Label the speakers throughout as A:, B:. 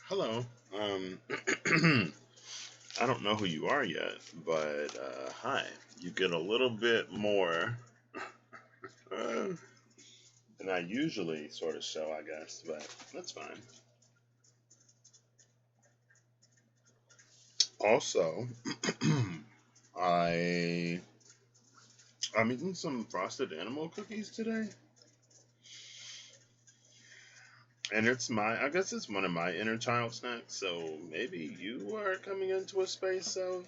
A: Hello. Um, I don't know who you are yet, but hi. You get a little bit more uh, than I usually sort of show, I guess, but that's fine. Also, I I'm eating some frosted animal cookies today, and I guess it's one of my inner child snacks. So maybe you are coming into a space of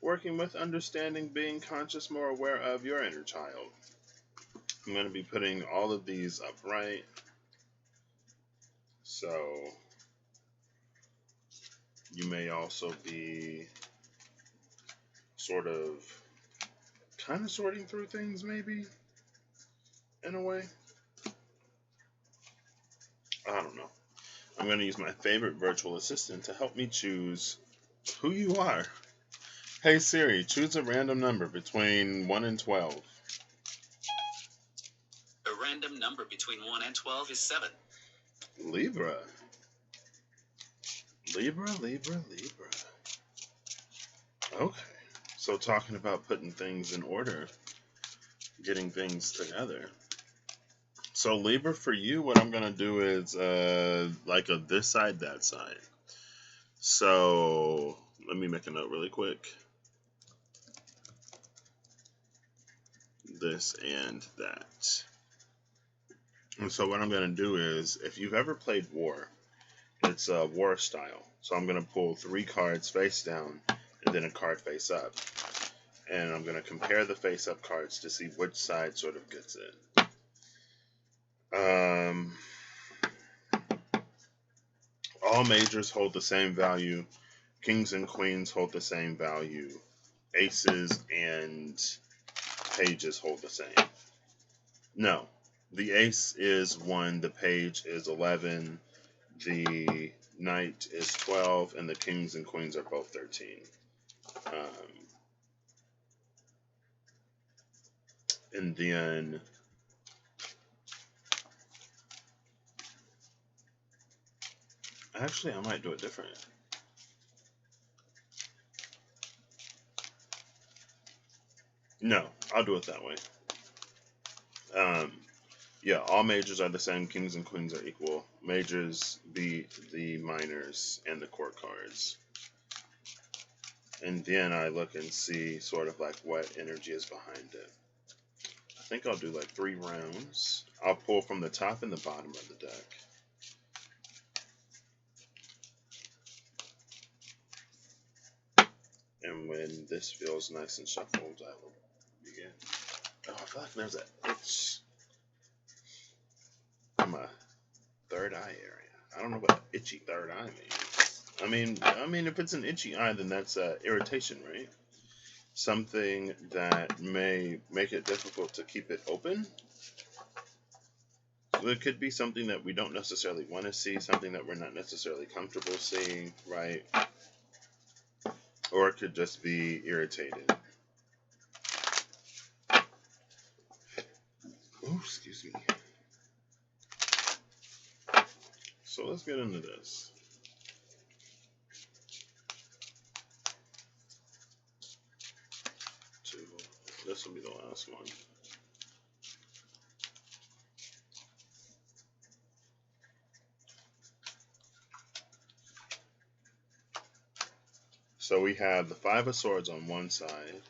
A: working with understanding, being conscious, more aware of your inner child. I'm going to be putting all of these upright. So you may also be sort of kind of sorting through things, maybe, in a way. I don't know. I'm going to use my favorite virtual assistant to help me choose who you are. Hey Siri, choose a random number between 1 and 12.
B: A random number between 1 and 12 is 7.
A: Libra. Libra, Libra, Libra. Okay. So, talking about putting things in order, getting things together. So Libra, for you, what I'm gonna do is like a this side, that side. So let me make a note really quick. This and that. And so what I'm gonna do is, if you've ever played War, it's a War style. So I'm gonna pull 3 cards face down and then a card face up, and I'm gonna compare the face up cards to see which side sort of gets it. All majors hold the same value. Kings and queens hold the same value. Aces and pages hold the same. No, the ace is 1, the page is 11, the knight is 12, and the kings and queens are both 13. And then actually, I might do it different. No, I'll do it that way. Um, yeah, all majors are the same. Kings and queens are equal. Majors beat the minors and the court cards. And then I look and see sort of like what energy is behind it. I think I'll do like 3 rounds. I'll pull from the top and the bottom of the deck. And when this feels nice and shuffled, I will begin. Oh, I feel like there's an itch in my third eye area. I don't know what itchy third eye means. I mean, if it's an itchy eye, then that's irritation, right? Something that may make it difficult to keep it open. So it could be something that we don't necessarily want to see, something that we're not necessarily comfortable seeing, right? Or it could just be irritated. Oh, excuse me. So let's get into this. This will be the last one. So we have the 5 of Swords on one side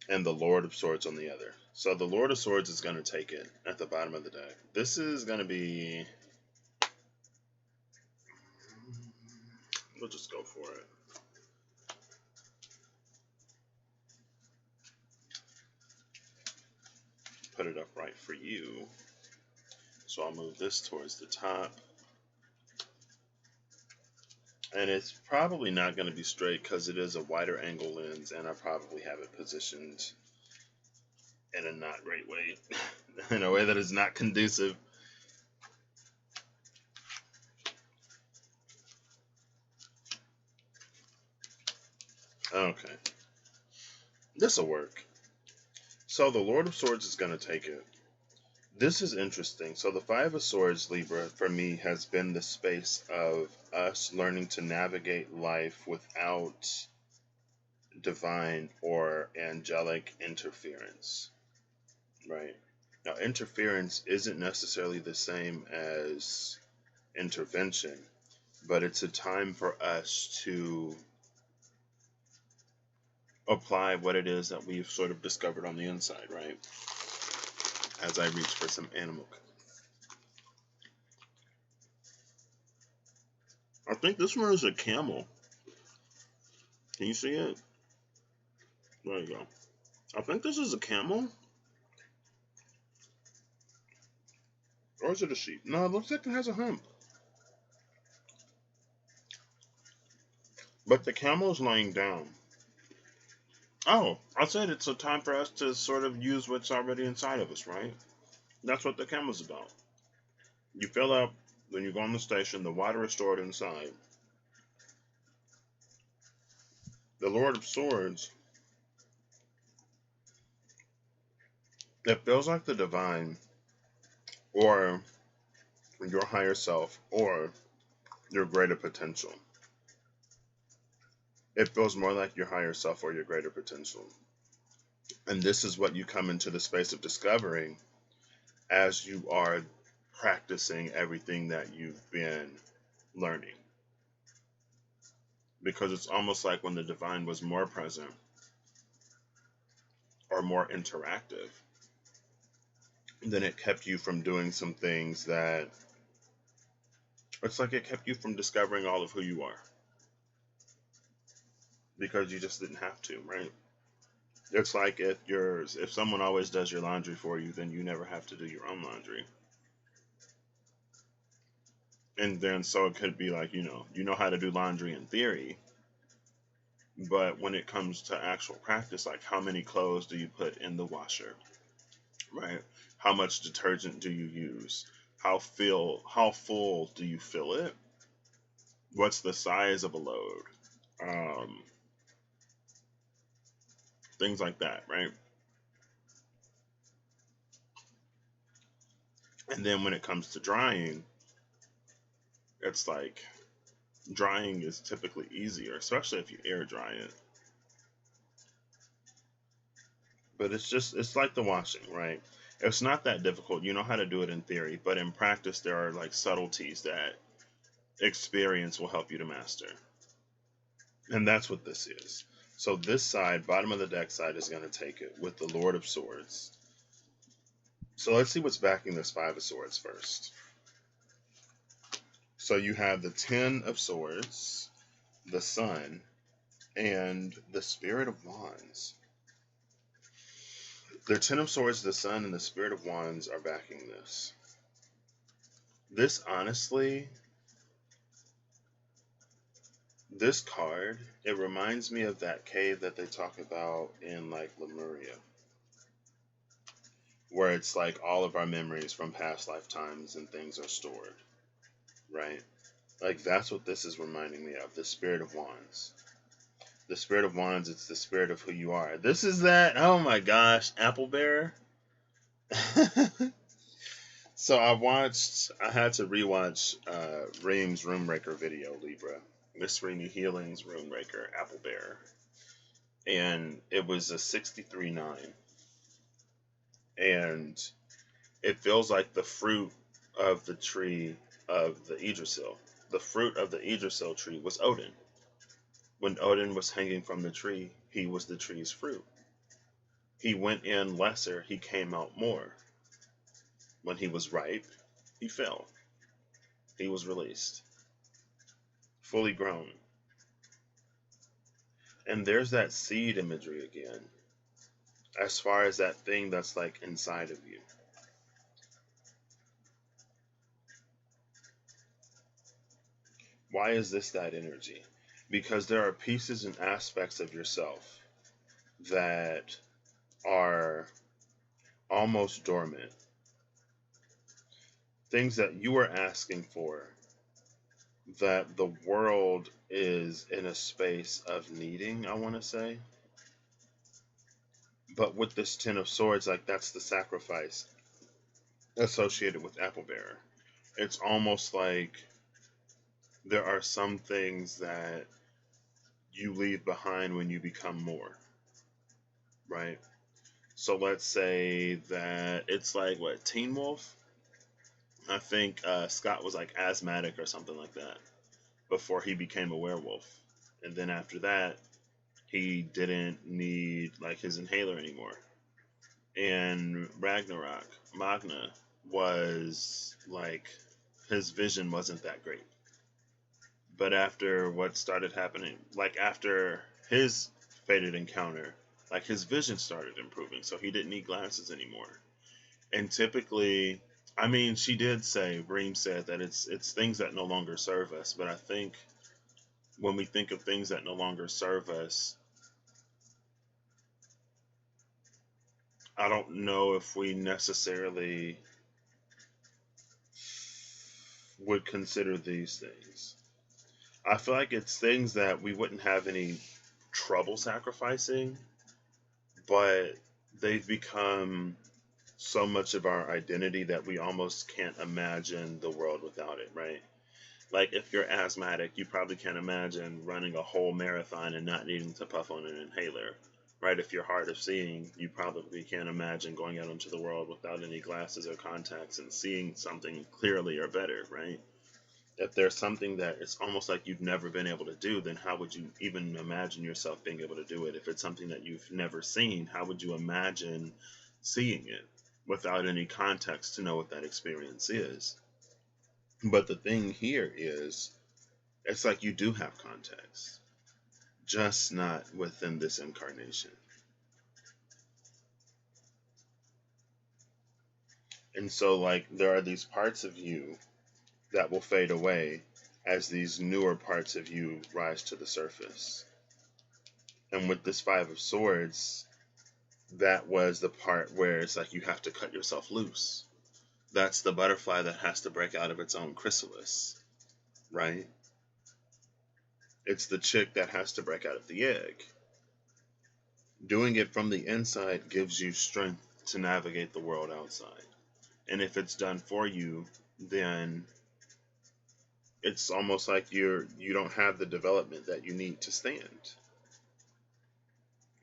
A: and the Lord of Swords on the other. So the Lord of Swords is going to take it at the bottom of the deck. This is going to be... We'll just go for it. Put it up right for you. So I'll move this towards the top. And it's probably not going to be straight because it is a wider angle lens, and I probably have it positioned in a not great way, in a way that is not conducive. Okay. This will work. So the Lord of Swords is going to take it. This is interesting. So the Five of Swords, Libra, for me has been the space of us learning to navigate life without divine or angelic interference, right? Now, interference isn't necessarily the same as intervention, but it's a time for us to apply what it is that we've sort of discovered on the inside, right? As I reach for some animal. I think this one is a camel. Can you see it? There you go. I think this is a camel. Or is it a sheep? No, it looks like it has a hump. But the camel is laying down. Oh, I said it's a time for us to sort of use what's already inside of us, right? That's what the camel's about. You fill up, when you go on the station, the water is stored inside. The Lord of Swords, it feels like the divine, or your higher self, or your greater potential. It feels more like your higher self or your greater potential. And this is what you come into the space of discovering as you are practicing everything that you've been learning. Because it's almost like when the divine was more present or more interactive, then it kept you from doing some things that, it's like it kept you from discovering all of who you are. Because you just didn't have to, right? It's like if someone always does your laundry for you, then you never have to do your own laundry. And then so it could be like, you know how to do laundry in theory, but when it comes to actual practice, like how many clothes do you put in the washer, right? How much detergent do you use? How full do you fill it? What's the size of a load? Um, Things like that, right? And then when it comes to drying, it's like drying is typically easier, especially if you air dry it. But it's like the washing, right? It's not that difficult. You know how to do it in theory, but in practice, there are like subtleties that experience will help you to master. And that's what this is. So this side, bottom of the deck side, is going to take it with the Lord of Swords. So let's see what's backing this Five of Swords first. So you have the Ten of Swords, the Sun, and the Spirit of Wands. The Ten of Swords, the Sun, and the Spirit of Wands are backing this. This, honestly, this card, it reminds me of that cave that they talk about in like Lemuria, where it's like all of our memories from past lifetimes and things are stored, right? Like that's what this is reminding me of, the Spirit of Wands. The Spirit of Wands, it's the spirit of who you are. This is that, oh my gosh, Apple Bear. So I had to rewatch Reem's Roomraker video, Libra. Miss Reemy Healing's Roomraker, Apple Bear. And it was a 63.9. And it feels like the fruit of the tree of the Yggdrasil. The fruit of the Yggdrasil tree was Odin. When Odin was hanging from the tree, he was the tree's fruit. He went in lesser, he came out more. When he was ripe, he fell. He was released. Fully grown. And there's that seed imagery again, as far as that thing that's like inside of you. Why is this that energy? Because there are pieces and aspects of yourself that are almost dormant. Things that you are asking for, that the world is in a space of needing, I want to say. But with this Ten of Swords, like that's the sacrifice. associated with Apple Bearer. It's almost like there are some things that you leave behind when you become more, right? So let's say that it's like what, Teen Wolf? I think Scott was like asthmatic or something like that before he became a werewolf. And then after that, he didn't need like his inhaler anymore. And Ragnarok, Magna was like his vision wasn't that great. But after what started happening, like after his fated encounter, like his vision started improving, so he didn't need glasses anymore. And typically, I mean, she did say, Reem said that it's things that no longer serve us. But I think when we think of things that no longer serve us, I don't know if we necessarily would consider these things. I feel like it's things that we wouldn't have any trouble sacrificing, but they've become so much of our identity that we almost can't imagine the world without it, right? Like if you're asthmatic, you probably can't imagine running a whole marathon and not needing to puff on an inhaler, right? If you're hard of seeing, you probably can't imagine going out into the world without any glasses or contacts and seeing something clearly or better, right? If there's something that it's almost like you've never been able to do, then how would you even imagine yourself being able to do it? If it's something that you've never seen, how would you imagine seeing it without any context to know what that experience is? But the thing here is, it's like you do have context, just not within this incarnation. And so, like, there are these parts of you that will fade away as these newer parts of you rise to the surface. And with this Five of Swords, that was the part where it's like you have to cut yourself loose. That's the butterfly that has to break out of its own chrysalis, right? It's the chick that has to break out of the egg. Doing it from the inside gives you strength to navigate the world outside. And if it's done for you, then it's almost like you don't have the development that you need to stand,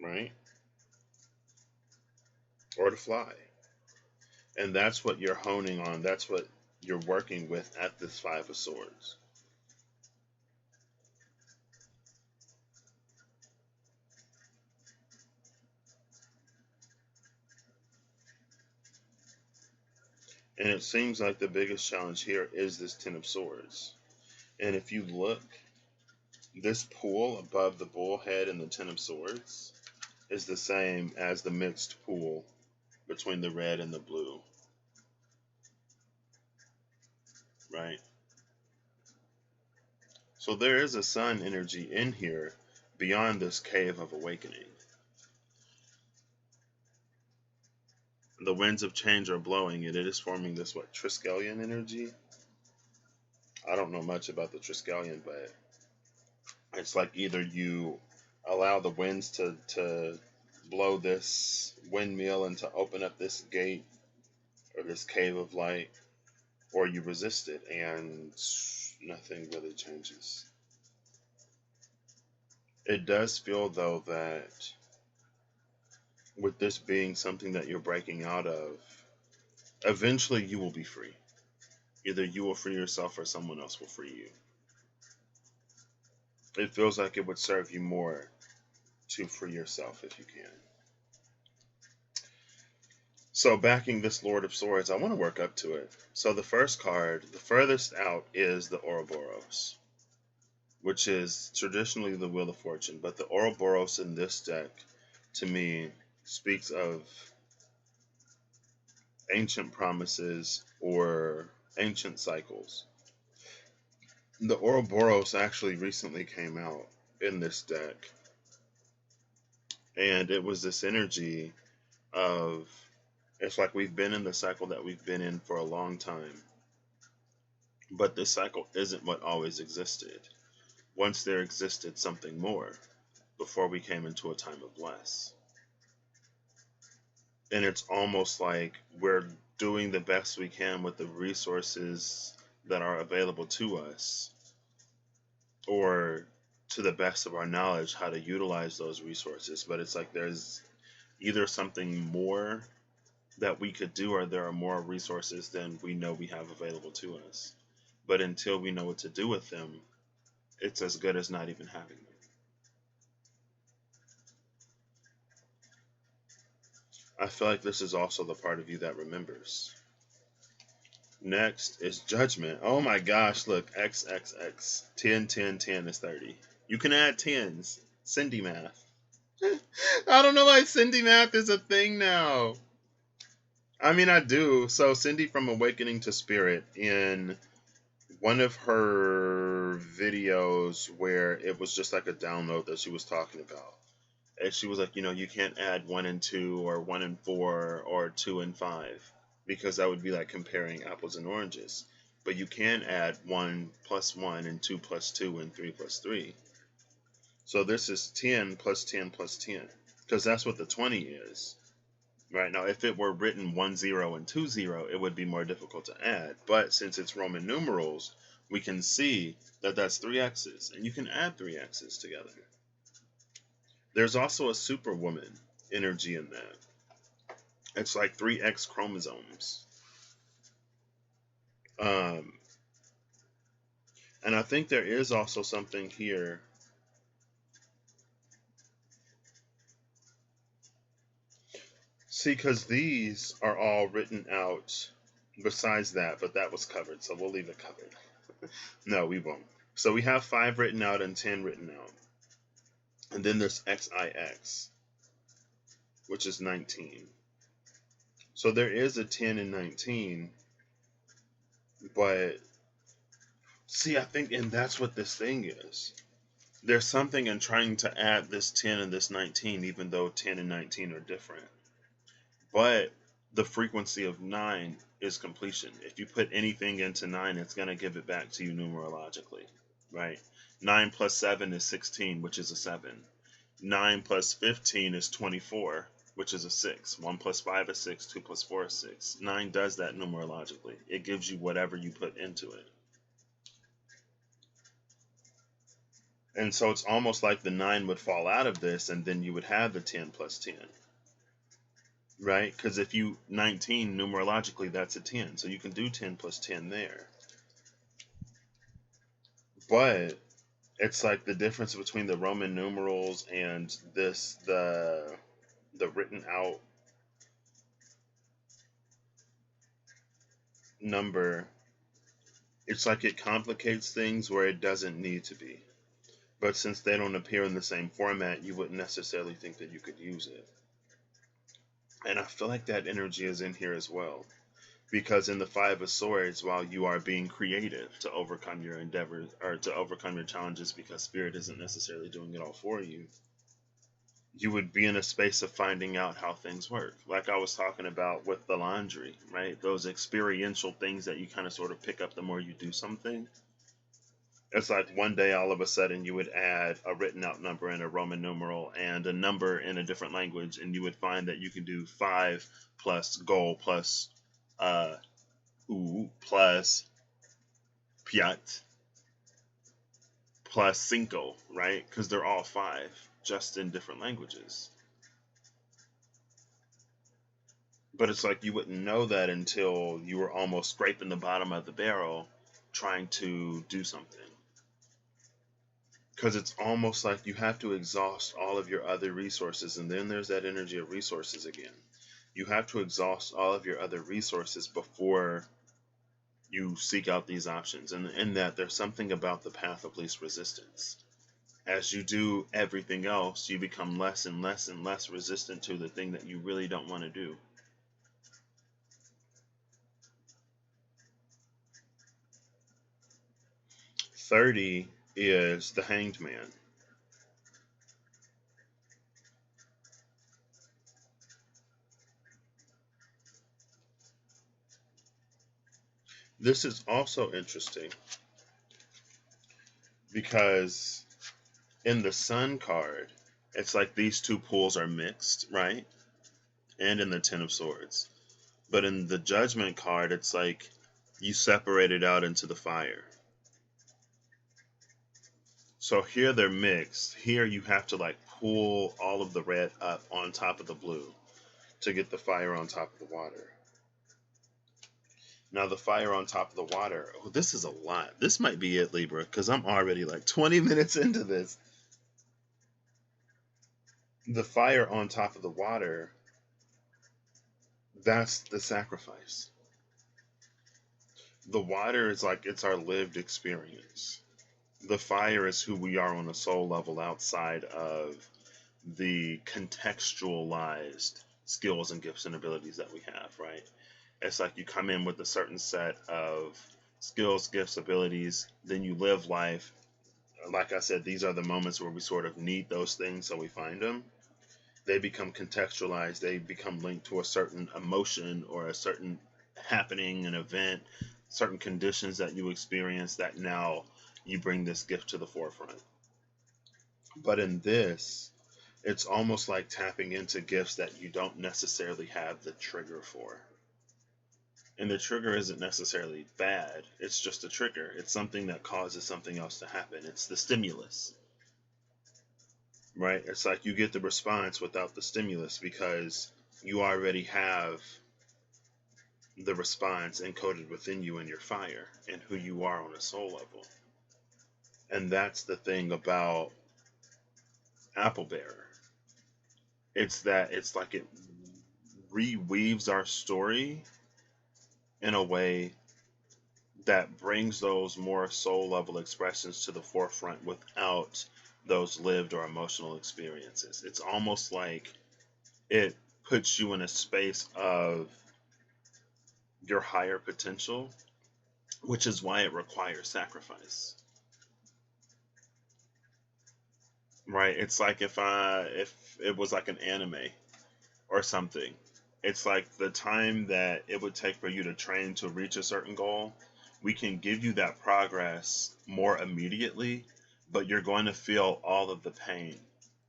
A: right? Or to fly. And that's what you're honing on. That's what you're working with at this Five of Swords. And it seems like the biggest challenge here is this Ten of Swords. And if you look, this pool above the bullhead and the Ten of Swords is the same as the mixed pool between the red and the blue, right? So there is a sun energy in here beyond this cave of awakening. The winds of change are blowing, and it is forming this, what, Triskelion energy? I don't know much about the Triskelion, but it's like either you allow the winds to blow this windmill and to open up this gate or this cave of light, or you resist it and nothing really changes. It does feel, though, that with this being something that you're breaking out of, eventually you will be free. Either you will free yourself or someone else will free you. It feels like it would serve you more to free yourself if you can. So backing this Lord of Swords, I want to work up to it. So the first card, the furthest out, is the Ouroboros, which is traditionally the Wheel of Fortune. But the Ouroboros in this deck, to me, speaks of ancient promises or ancient cycles. The Ouroboros actually recently came out in this deck, and it was this energy of, it's like we've been in the cycle that we've been in for a long time, but this cycle isn't what always existed. Once there existed something more before we came into a time of less. And it's almost like we're doing the best we can with the resources that are available to us, or to the best of our knowledge how to utilize those resources. But it's like there's either something more that we could do, or there are more resources than we know we have available to us. But until we know what to do with them, it's as good as not even having them. I feel like this is also the part of you that remembers. Next is judgment. Oh my gosh, look, XXX. 10, 10, 10 is 30. You can add tens. Cindy math. I don't know why Cindy math is a thing now. I mean, I do. So Cindy from Awakening to Spirit, in one of her videos where it was just like a download that she was talking about. And she was like, you can't add 1 and 2 or 1 and 4 or 2 and 5, because that would be like comparing apples and oranges. But you can add 1 plus 1 and 2 plus 2 and 3 plus 3. So this is 10 plus 10 plus 10, because that's what the 20 is. Right now, if it were written 1, 0, and 2, 0, it would be more difficult to add. But since it's Roman numerals, we can see that that's 3 X's, and you can add 3 X's together. There's also a superwoman energy in that. It's like 3 X chromosomes. And I think there is also something here. See, because these are all written out besides that, but that was covered, so we'll leave it covered. No, we won't. So we have 5 written out and 10 written out. And then there's XIX, which is 19. So there is a 10 and 19, but see, I think, and that's what this thing is. There's something in trying to add this 10 and this 19, even though 10 and 19 are different. But the frequency of 9 is completion. If you put anything into 9, it's going to give it back to you numerologically, right? 9 plus 7 is 16, which is a 7. 9 plus 15 is 24, which is a 6. 1 plus 5 is 6. 2 plus 4 is 6. 9 does that numerologically. It gives you whatever you put into it. And so it's almost like the 9 would fall out of this, and then you would have the 10 plus 10. Right? Because if you 19 numerologically, that's a 10. So you can do 10 plus 10 there. But it's like the difference between the Roman numerals and this, the written out number. It's like it complicates things where it doesn't need to be. But since they don't appear in the same format, you wouldn't necessarily think that you could use it. And I feel like that energy is in here as well. Because in the 5 of Swords, while you are being creative to overcome your endeavors, or to overcome your challenges, because Spirit isn't necessarily doing it all for you, you would be in a space of finding out how things work. Like I was talking about with the laundry, right? Those experiential things that you kind of sort of pick up the more you do something. It's like one day all of a sudden you would add a written out number in a Roman numeral and a number in a different language, and you would find that you can do 5 plus goal plus plus piat plus cinco, right? Because they're all 5, just in different languages. But it's like you wouldn't know that until you were almost scraping the bottom of the barrel trying to do something. Because it's almost like you have to exhaust all of your other resources, and then there's that energy of resources again. You have to exhaust all of your other resources before you seek out these options. And in that, there's something about the path of least resistance. As you do everything else, you become less and less and less resistant to the thing that you really don't want to do. $30 is the Hanged Man. This is also interesting because in the Sun card, it's like these two pools are mixed, right? And in the Ten of Swords. But in the judgment card, it's like you separate it out into the fire. So here they're mixed. Here you have to like pull all of the red up on top of the blue to get the fire on top of the water. Now the fire on top of the water, oh, this is a lot. This might be it, Libra, because I'm already like 20 minutes into this. The fire on top of the water, that's the sacrifice. The water is like it's our lived experience. The fire is who we are on a soul level outside of the contextualized skills and gifts and abilities that we have, right? It's like you come in with a certain set of skills, gifts, abilities, then you live life. Like I said, these are the moments where we sort of need those things, so we find them. They become contextualized. They become linked to a certain emotion or a certain happening, an event, certain conditions that you experience that now you bring this gift to the forefront. But in this, it's almost like tapping into gifts that you don't necessarily have the trigger for. And the trigger isn't necessarily bad. It's just a trigger. It's something that causes something else to happen. It's the stimulus, right? It's like you get the response without the stimulus because you already have the response encoded within you in your fire and who you are on a soul level. And that's the thing about Apple Bearer. It's that it's like it reweaves our story in a way that brings those more soul level expressions to the forefront without those lived or emotional experiences. It's almost like it puts you in a space of your higher potential, which is why it requires sacrifice. Right? It's like if it was like an anime or something. It's like the time that it would take for you to train to reach a certain goal. We can give you that progress more immediately, but you're going to feel all of the pain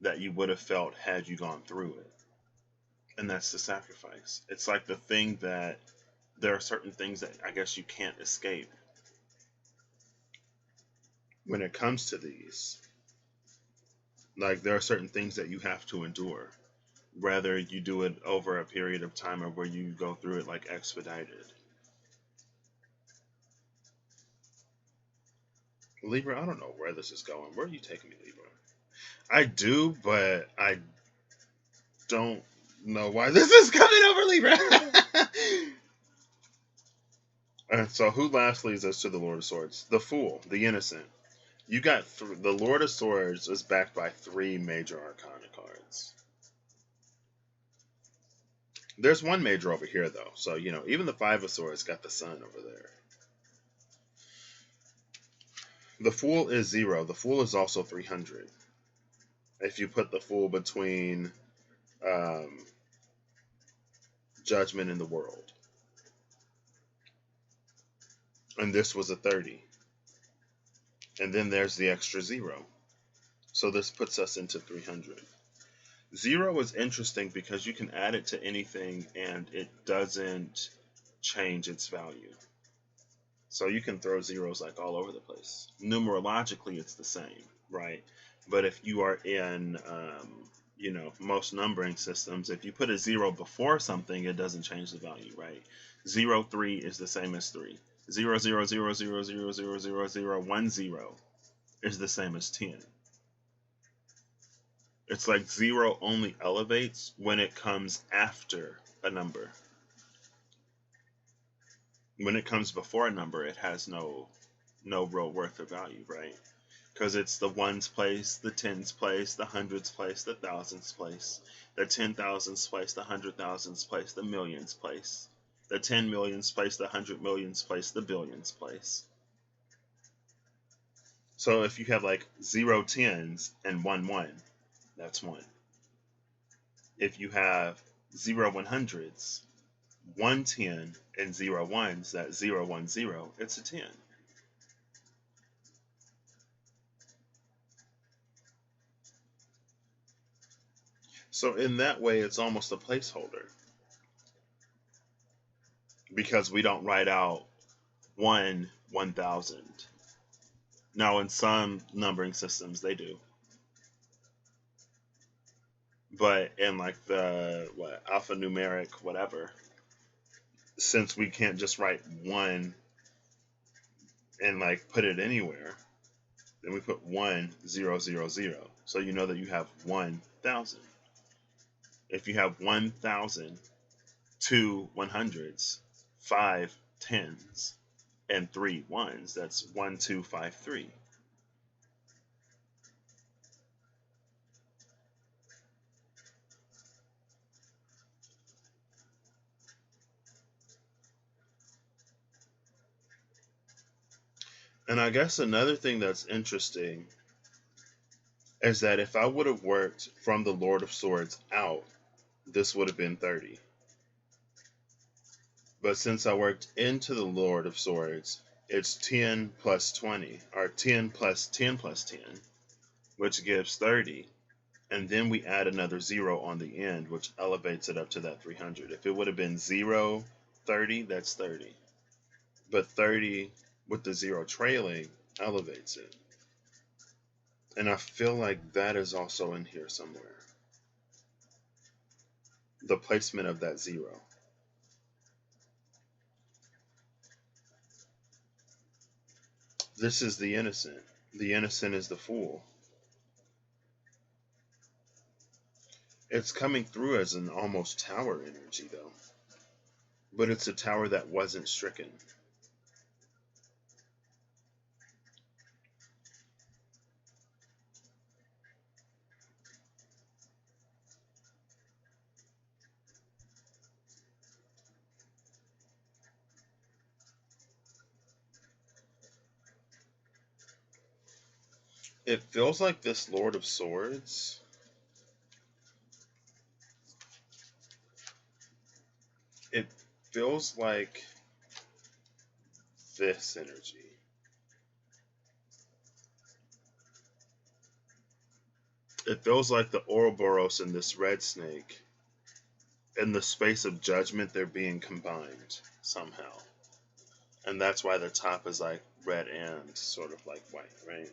A: that you would have felt had you gone through it. And that's the sacrifice. It's like the thing that there are certain things that I guess you can't escape when it comes to these. Like there are certain things that you have to endure, whether you do it over a period of time or where you go through it like expedited. Libra, I don't know where this is going. Where are you taking me, Libra? I do, but I don't know why this is coming over, Libra. So who last leads us to the Lord of Swords? The Fool, the Innocent. You got the Lord of Swords is backed by 3 major Arcana cards. There's one major over here, though. So, even the 5 of Swords got the Sun over there. The Fool is 0. The Fool is also 300. If you put the Fool between Judgment and the World. And this was a 30. And then there's the extra 0. So this puts us into 300. 0 is interesting because you can add it to anything and it doesn't change its value. So you can throw zeros like all over the place. Numerologically, it's the same, right? But if you are in, most numbering systems, if you put a 0 before something, it doesn't change the value, right? 0, 3 is the same as 3. 0, 0, 0, 0, 0, 0, 0, 0, 1, 0 is the same as 10. It's like 0 only elevates when it comes after a number. When it comes before a number, it has no real worth or value, right? Because it's the ones place, the tens place, the hundreds place, the thousands place, the 10,000s place, the 100,000s place, the millions place, the 10 millions place, the 100 millions place, the billions place. So if you have like 0 tens and 1 1, that's 1. If you have 0 100s, 1 10 and 0 1s, that's 0 1 0, it's a 10. So in that way, it's almost a placeholder. because we don't write out 1,000. Now, in some numbering systems, they do. But in like the alphanumeric whatever, since we can't just write 1 and like put it anywhere, then we put 1,000. So you know that you have 1,000. If you have 1,000, 2 100s, 5 10s, and 3 1s, that's 1253. And I guess another thing that's interesting is that if I would have worked from the Lord of Swords out, this would have been 30. But since I worked into the Lord of Swords, it's 10 plus 20, or 10 plus 10 plus 10, which gives 30. And then we add another 0 on the end, which elevates it up to that 300. If it would have been 0, 30, that's 30. But 30 with the 0 trailing elevates it. And I feel like that is also in here somewhere. The placement of that 0. This is the innocent. The innocent is the fool. It's coming through as an almost tower energy, though. But it's a tower that wasn't stricken. It feels like this Lord of Swords it feels like this energy. It feels like the Ouroboros and this red snake, in the space of judgment, they're being combined somehow. And that's why the top is like red and sort of like white, right?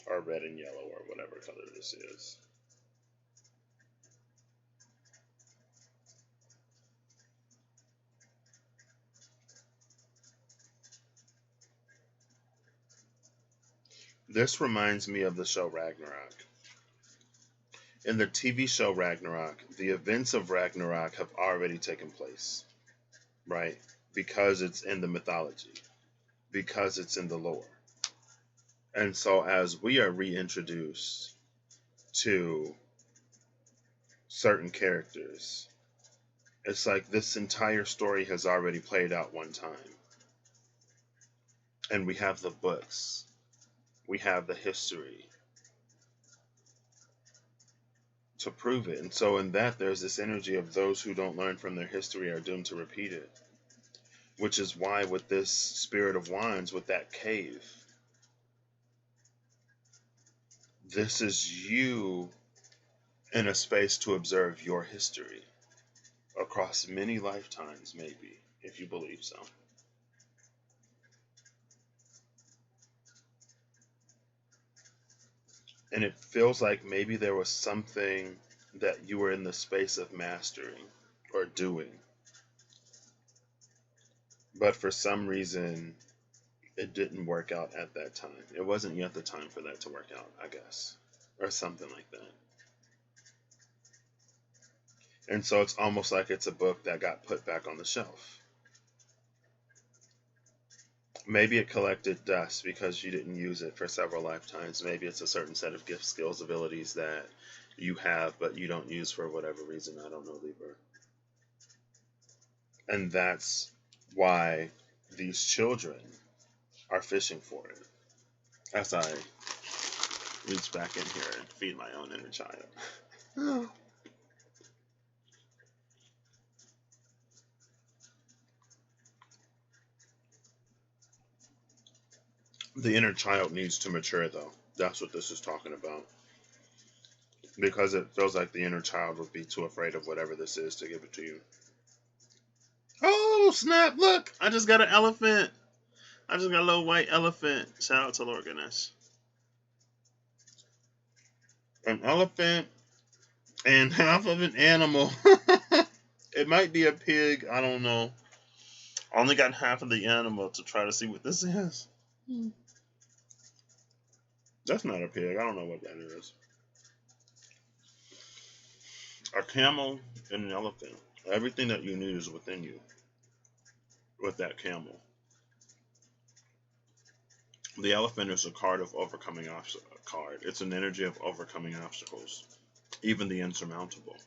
A: Or red and yellow, or whatever color this is. This reminds me of the show Ragnarok. In the TV show Ragnarok, the events of Ragnarok have already taken place, right? Because it's in the mythology, because it's in the lore. And so as we are reintroduced to certain characters, it's like this entire story has already played out one time. And we have the books, we have the history to prove it. And so in that, there's this energy of those who don't learn from their history are doomed to repeat it. Which is why with this Spirit of Wands, with that cave, this is you in a space to observe your history across many lifetimes, maybe, if you believe so. And it feels like maybe there was something that you were in the space of mastering or doing. But for some reason, it didn't work out at that time. It wasn't yet the time for that to work out, I guess. Or something like that. And so it's almost like it's a book that got put back on the shelf. Maybe it collected dust because you didn't use it for several lifetimes. Maybe it's a certain set of gifts, skills, abilities that you have but you don't use for whatever reason. I don't know, Libra. And that's why these children are fishing for it. As I reach back in here and feed my own inner child. The inner child needs to mature, though. That's what this is talking about. Because it feels like the inner child would be too afraid of whatever this is to give it to you. Oh! Oh snap! Look, I just got an elephant. I just got a little white elephant. Shout out to Lord Ganesh. An elephant and half of an animal. It might be a pig. I don't know. I only got half of the animal to try to see what this is. That's not a pig. I don't know what that is. A camel and an elephant. Everything that you need is within you with that camel. The elephant is a card of overcoming card. It's an energy of overcoming obstacles, even the insurmountable.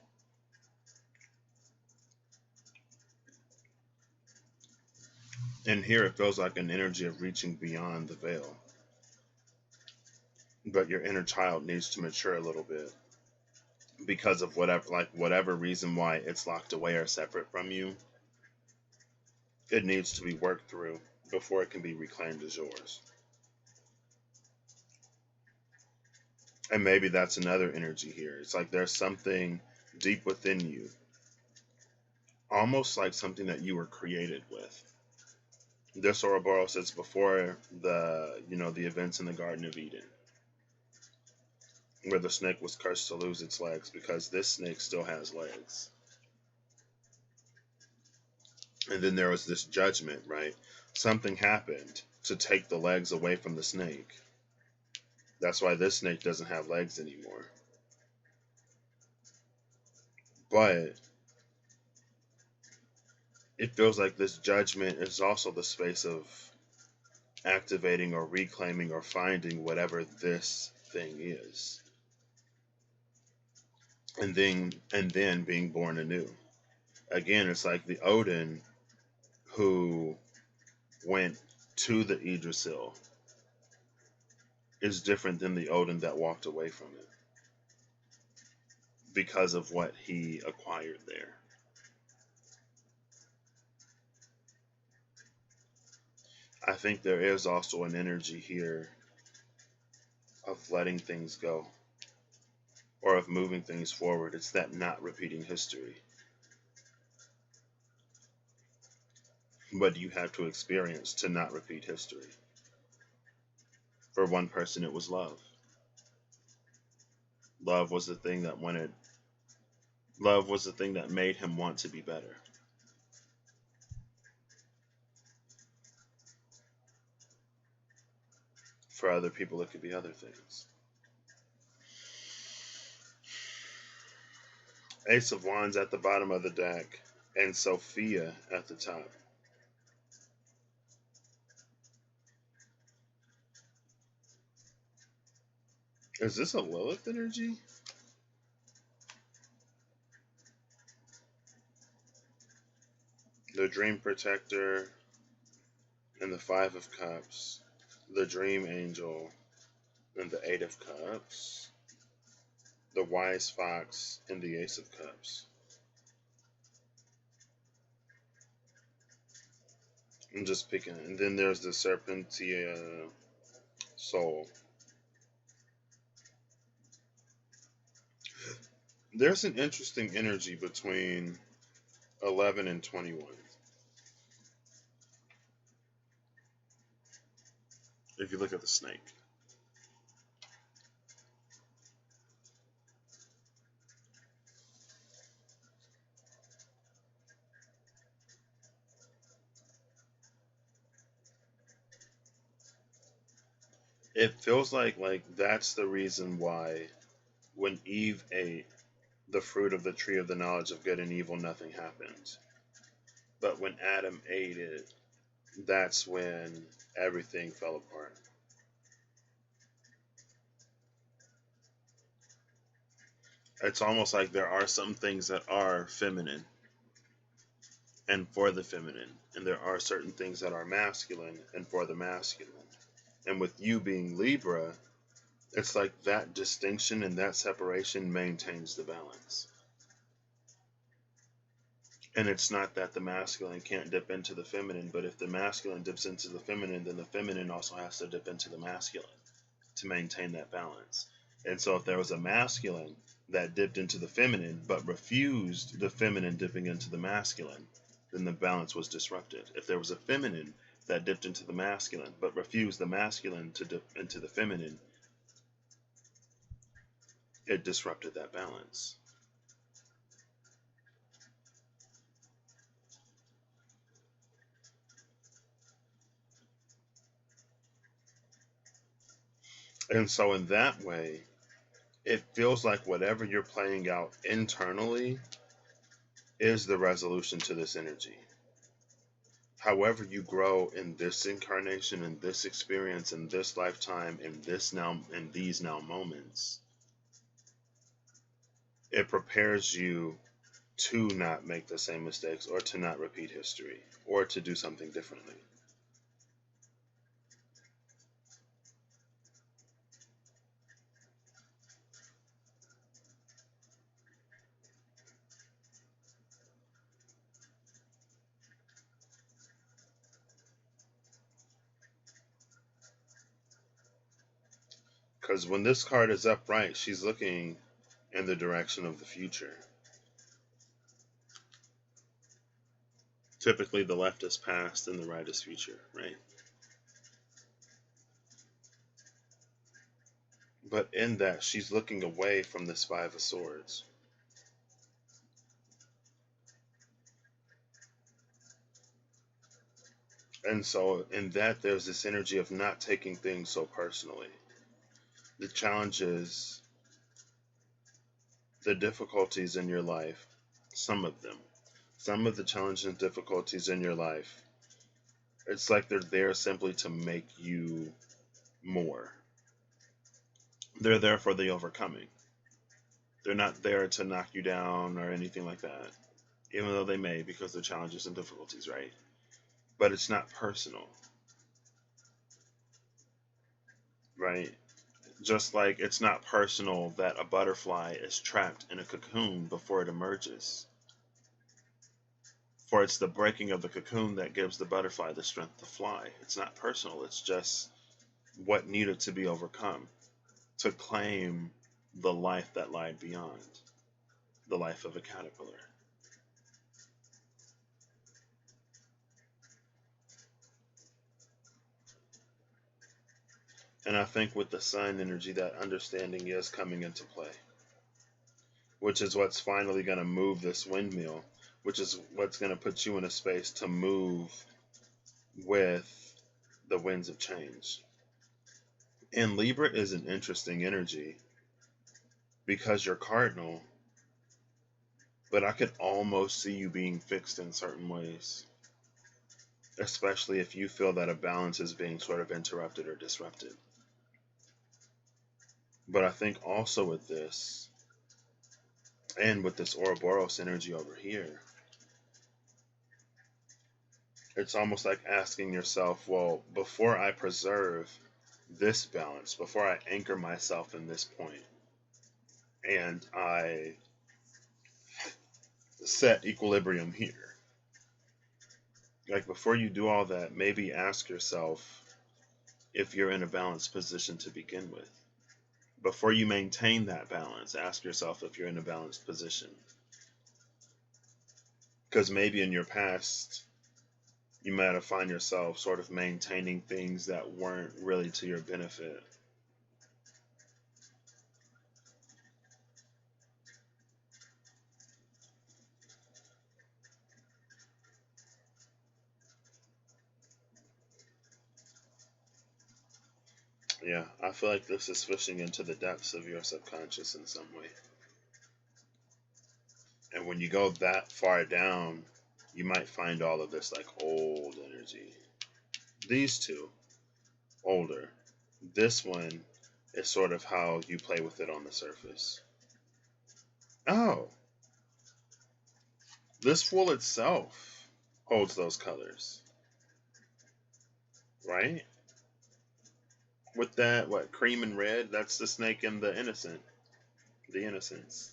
A: And here it feels like an energy of reaching beyond the veil. But your inner child needs to mature a little bit because of whatever reason why it's locked away or separate from you. It needs to be worked through before it can be reclaimed as yours. And maybe that's another energy here. It's like there's something deep within you, almost like something that you were created with. This Ouroboros is before the events in the Garden of Eden, where the snake was cursed to lose its legs, because this snake still has legs. And then there was this judgment, right? Something happened to take the legs away from the snake. That's why this snake doesn't have legs anymore. But it feels like this judgment is also the space of activating or reclaiming or finding whatever this thing is. And then being born anew. Again, it's like the Odin who went to the Yggdrasil is different than the Odin that walked away from it because of what he acquired there. I think there is also an energy here of letting things go or of moving things forward. It's that not repeating history. But you have to experience to not repeat history. For one person, it was love. Love was the thing that made him want to be better. For other people, it could be other things. Ace of Wands at the bottom of the deck and Sophia at the top. Is this a Lilith energy? The Dream Protector and the Five of Cups. The Dream Angel and the Eight of Cups. The Wise Fox and the Ace of Cups. I'm just picking it. And then there's the Serpentia Soul. There's an interesting energy between 11 and 21. If you look at the snake. It feels like that's the reason why when Eve ate the fruit of the tree of the knowledge of good and evil, nothing happened. But when Adam ate it, that's when everything fell apart. It's almost like there are some things that are feminine and for the feminine, and there are certain things that are masculine and for the masculine. And with you being Libra, it's like that distinction and that separation maintains the balance. And it's not that the masculine can't dip into the feminine, but if the masculine dips into the feminine, then the feminine also has to dip into the masculine to maintain that balance. And so if there was a masculine that dipped into the feminine but refused the feminine dipping into the masculine, then the balance was disrupted. If there was a feminine that dipped into the masculine, but refused the masculine to dip into the feminine, it disrupted that balance. And so, in that way, it feels like whatever you're playing out internally is the resolution to this energy. However you grow in this incarnation, in this experience, in this lifetime, in these now moments, it prepares you to not make the same mistakes, or to not repeat history, or to do something differently. Because when this card is upright, she's looking in the direction of the future. Typically, the left is past and the right is future, right? But in that, she's looking away from this Five of Swords. And so, in that, there's this energy of not taking things so personally. The challenges, the difficulties in your life, some of the challenges and difficulties in your life, it's like they're there simply to make you more. They're there for the overcoming. They're not there to knock you down or anything like that, even though they may, because they're challenges and difficulties, right? But it's not personal, right? Just like it's not personal that a butterfly is trapped in a cocoon before it emerges. For it's the breaking of the cocoon that gives the butterfly the strength to fly. It's not personal, it's just what needed to be overcome to claim the life that lied beyond, the life of a caterpillar. And I think with the sun energy, that understanding is coming into play, which is what's finally going to move this windmill, which is what's going to put you in a space to move with the winds of change. And Libra is an interesting energy because you're cardinal, but I could almost see you being fixed in certain ways, especially if you feel that a balance is being sort of interrupted or disrupted. But I think also with this, and with this Ouroboros energy over here, it's almost like asking yourself, well, before I preserve this balance, before I anchor myself in this point, and I set equilibrium here, like before you do all that, maybe ask yourself if you're in a balanced position to begin with. Before you maintain that balance, ask yourself if you're in a balanced position. Because maybe in your past, you might have found yourself sort of maintaining things that weren't really to your benefit. Yeah, I feel like this is fishing into the depths of your subconscious in some way. And when you go that far down, you might find all of this like old energy. These two, older. This one is sort of how you play with it on the surface. Oh, this Fool itself holds those colors, right? With that, what, cream and red? That's the snake and the innocent. The innocence.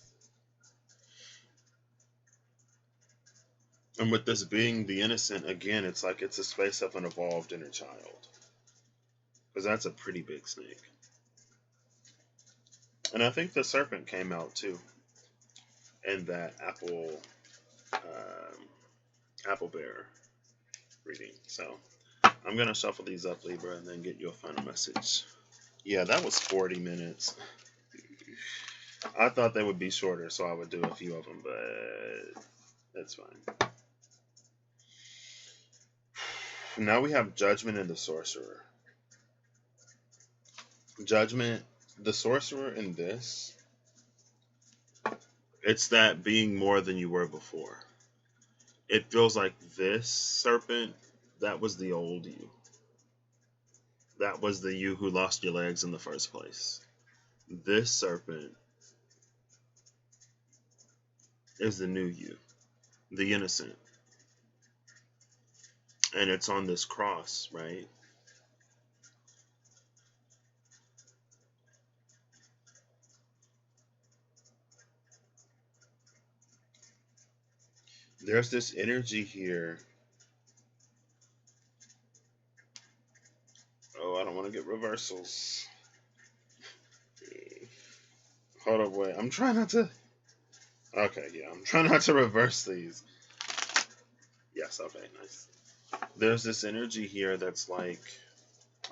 A: And with this being the innocent, again, it's like it's a space of an evolved inner child. Because that's a pretty big snake. And I think the serpent came out too. In that apple apple bearer reading. So I'm gonna shuffle these up, Libra, and then get you a final message. Yeah, that was 40 minutes. I thought they would be shorter, so I would do a few of them, but that's fine. Now we have Judgment and the Sorcerer. Judgment, the Sorcerer in this, it's that being more than you were before. It feels like this serpent, that was the old you. That was the you who lost your legs in the first place. This serpent is the new you, the innocent. And it's on this cross, right? There's this energy here. Oh, I don't want to get reversals. Hold up, wait. I'm trying not to. Okay, yeah, I'm trying not to reverse these. Yes, okay, nice. There's this energy here that's like.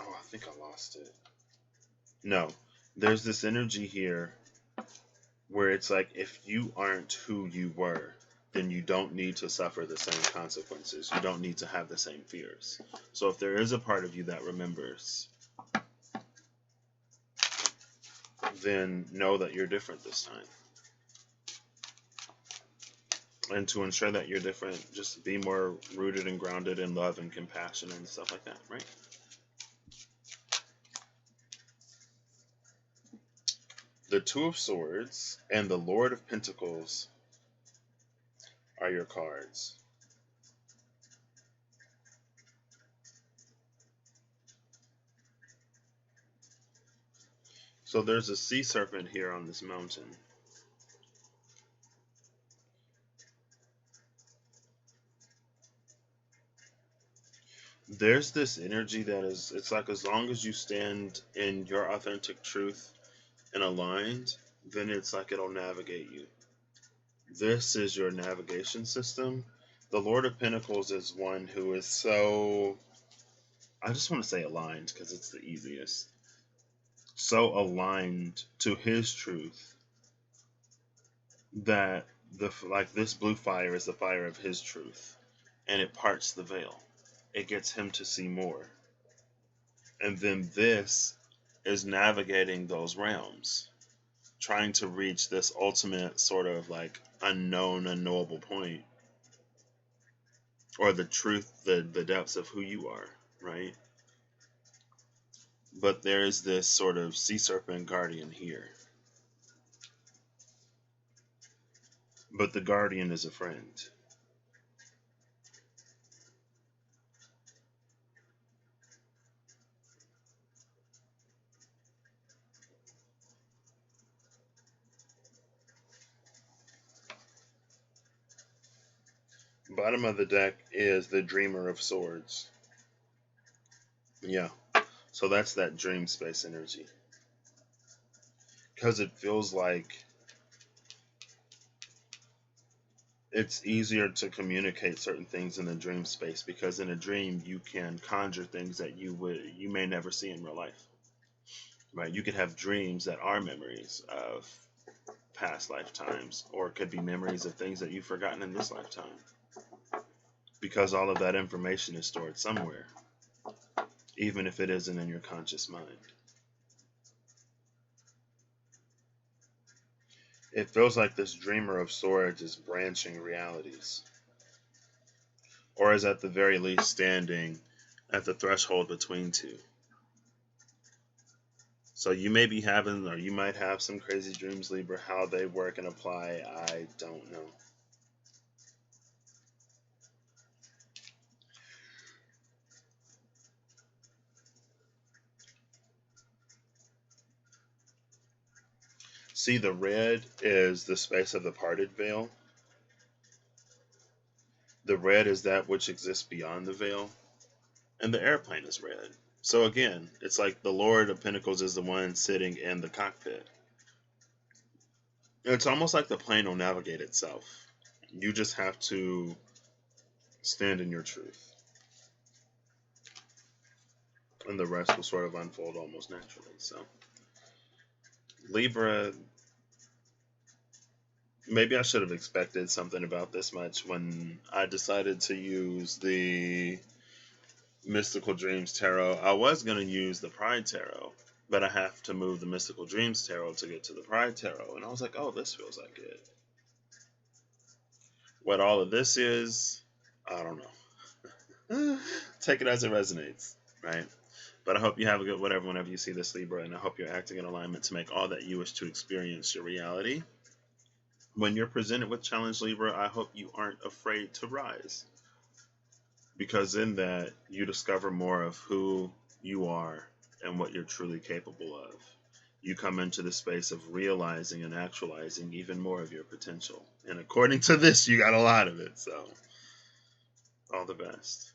A: Oh, I think I lost it. No, there's this energy here where it's like if you aren't who you were, then you don't need to suffer the same consequences. You don't need to have the same fears. So if there is a part of you that remembers, then know that you're different this time. And to ensure that you're different, just be more rooted and grounded in love and compassion and stuff like that, right? The Two of Swords and the Lord of Pentacles are your cards. So there's a sea serpent here on this mountain. There's this energy that is, it's like as long as you stand in your authentic truth and aligned, then it's like it'll navigate you. This is your navigation system. The Lord of Pentacles is one who is so, I just want to say aligned because it's the easiest. So aligned to his truth that like this blue fire is the fire of his truth, and it parts the veil. It gets him to see more. And then this is navigating those realms, trying to reach this ultimate sort of like unknown, unknowable point, or the truth, the depths of who you are, right? But there is this sort of sea serpent guardian here. But the guardian is a friend. Bottom of the deck is the Dreamer of Swords. Yeah. So that's that dream space energy. Because it feels like it's easier to communicate certain things in the dream space, because in a dream you can conjure things that you may never see in real life. Right? You could have dreams that are memories of past lifetimes, or it could be memories of things that you've forgotten in this lifetime. Because all of that information is stored somewhere, even if it isn't in your conscious mind. It feels like this Dreamer of Swords is branching realities, or is at the very least standing at the threshold between two. So you may be having, or you might have some crazy dreams, Libra. How they work and apply, I don't know. See, the red is the space of the parted veil. The red is that which exists beyond the veil. And the airplane is red. So again, it's like the Lord of Pentacles is the one sitting in the cockpit. It's almost like the plane will navigate itself. You just have to Stand in your truth. And the rest will sort of unfold almost naturally. So, Libra, maybe I should have expected something about this much when I decided to use the Mystical Dreams Tarot. I was going to use the Pride Tarot, but I have to move the Mystical Dreams Tarot to get to the Pride Tarot. And I was like, oh, this feels like it. What all of this is, I don't know. Take it as it resonates, right? But I hope you have a good whatever whenever you see this, Libra, and I hope you're acting in alignment to make all that you wish to experience your reality. When you're presented with challenge, Libra, I hope you aren't afraid to rise. Because in that, you discover more of who you are and what you're truly capable of. You come into the space of realizing and actualizing even more of your potential. And according to this, you got a lot of it. So, all the best.